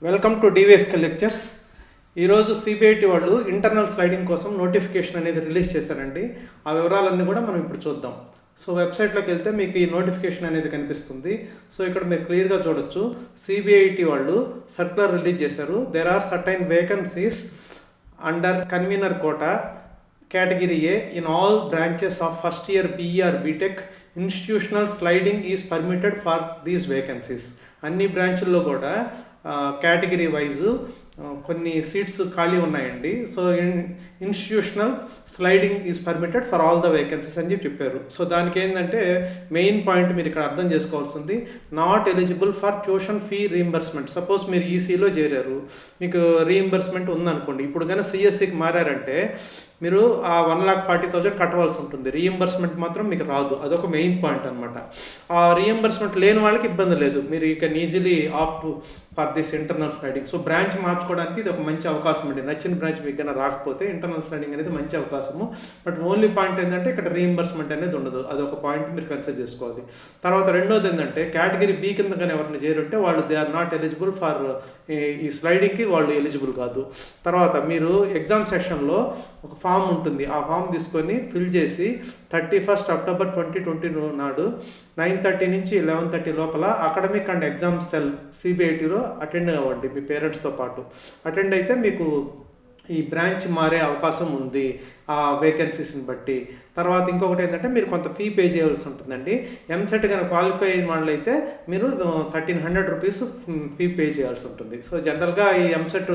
Welcome to DVSK lectures. ఈరోజు CBIT వాళ్ళు internal sliding కోసం నోటిఫికేషన్ అనేది రిలీజ్ చేశారండి. ఆ వివరాలన్నీ కూడా మనం ఇప్పుడు చూద్దాం. సో వెబ్సైట్లోకి వెళ్తే మీకు ఈ నోటిఫికేషన్ అనేది కనిపిస్తుంది. సో ఇక్కడ మీరు క్లియర్గా చూడొచ్చు, సిబిఐటి వాళ్ళు సర్క్యులర్ రిలీజ్ చేశారు. There are certain vacancies under convenor quota category A in all branches of first year BE or BTech. Institutional sliding is permitted for these vacancies. అన్ని బ్రాంచుల్లో కూడా కేటగిరీ వైజు కొన్ని సీట్స్ ఖాళీ ఉన్నాయండి. So institutional sliding is permitted for all the vacancies అని చెప్పారు. So దానికి ఏంటంటే మెయిన్ పాయింట్ మీరు ఇక్కడ అర్థం చేసుకోవాల్సింది, not eligible for tuition fee reimbursement. Suppose మీరు ఈసీలో చేరారు, మీకు రీయింబర్స్మెంట్ ఉందనుకోండి. ఇప్పుడు కానీ సిఎస్సికి మారారంటే మీరు ఆ 1,40,000 కట్టవలసి ఉంటుంది. రీయింబర్స్మెంట్ మాత్రం మీకు రాదు. అదొక మెయిన్ పాయింట్ అనమాట. ఆ రీయింబర్స్మెంట్ లేని వాళ్ళకి ఇబ్బంది లేదు. మీరు you can easily opt for this internal sliding. So branch మార్చుకోవడానికి ఇది ఒక మంచి అవకాశం అండి. నచ్చిన బ్రాంచ్ మీకు కన్నా రాకపోతే ఇంటర్నల్ స్లైడింగ్ అనేది మంచి అవకాశము. బట్ ఓన్లీ పాయింట్ ఏంటంటే ఇక్కడ రీయింబర్స్మెంట్ అనేది ఉండదు. అదొక పాయింట్ మీరు కన్సిడర్ చేసుకోవాలి. తర్వాత రెండోది ఏంటంటే కేటగిరీ బి కింద కానీ ఎవరిని చేరుంటే వాళ్ళు they are not eligible for ఈ స్లైడింగ్కి, వాళ్ళు ఎలిజిబుల్ కాదు. తర్వాత మీరు ఎగ్జామ్ సెక్షన్లో ఒక ఫామ్ ఉంటుంది. ఆ ఫామ్ తీసుకొని ఫిల్ చేసి 31 అక్టోబర్ 2020 నాడు 9:30 నుంచి 11:30 లోపల అకాడమిక్ అండ్ ఎగ్జామ్ సెల్ సిబిఐటిలో అటెండ్ అవ్వండి మీ పేరెంట్స్తో పాటు. అటెండ్ అయితే మీకు ఈ బ్రాంచ్ మారే అవకాశం ఉంది ఆ వేకెన్సీస్ని బట్టి. తర్వాత ఇంకొకటి ఏంటంటే మీరు కొంత ఫీ పే చేయాల్సి ఉంటుందండి. ఎంసెట్ కనుక క్వాలిఫై అయిన వాళ్ళు అయితే మీరు 1,300 రూపీస్ ఫీ పే చేయాల్సి ఉంటుంది. సో జనరల్గా ఈ ఎంసెట్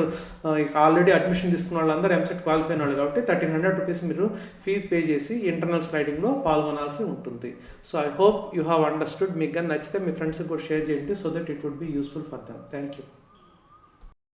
ఆల్రెడీ అడ్మిషన్ తీసుకున్న వాళ్ళందరూ ఎంసెట్ క్వాలిఫై అయిన వాళ్ళు కాబట్టి 1,300 రూపీస్ మీరు ఫీ పే చేసి ఇంటర్నల్ స్లైడింగ్లో పాల్గొనాల్సి ఉంటుంది. So I hope you have understood. మీకు కానీ నచ్చితే మీ ఫ్రెండ్స్కి కూడా షేర్ చేయండి, so that it would be useful for them. Thank you.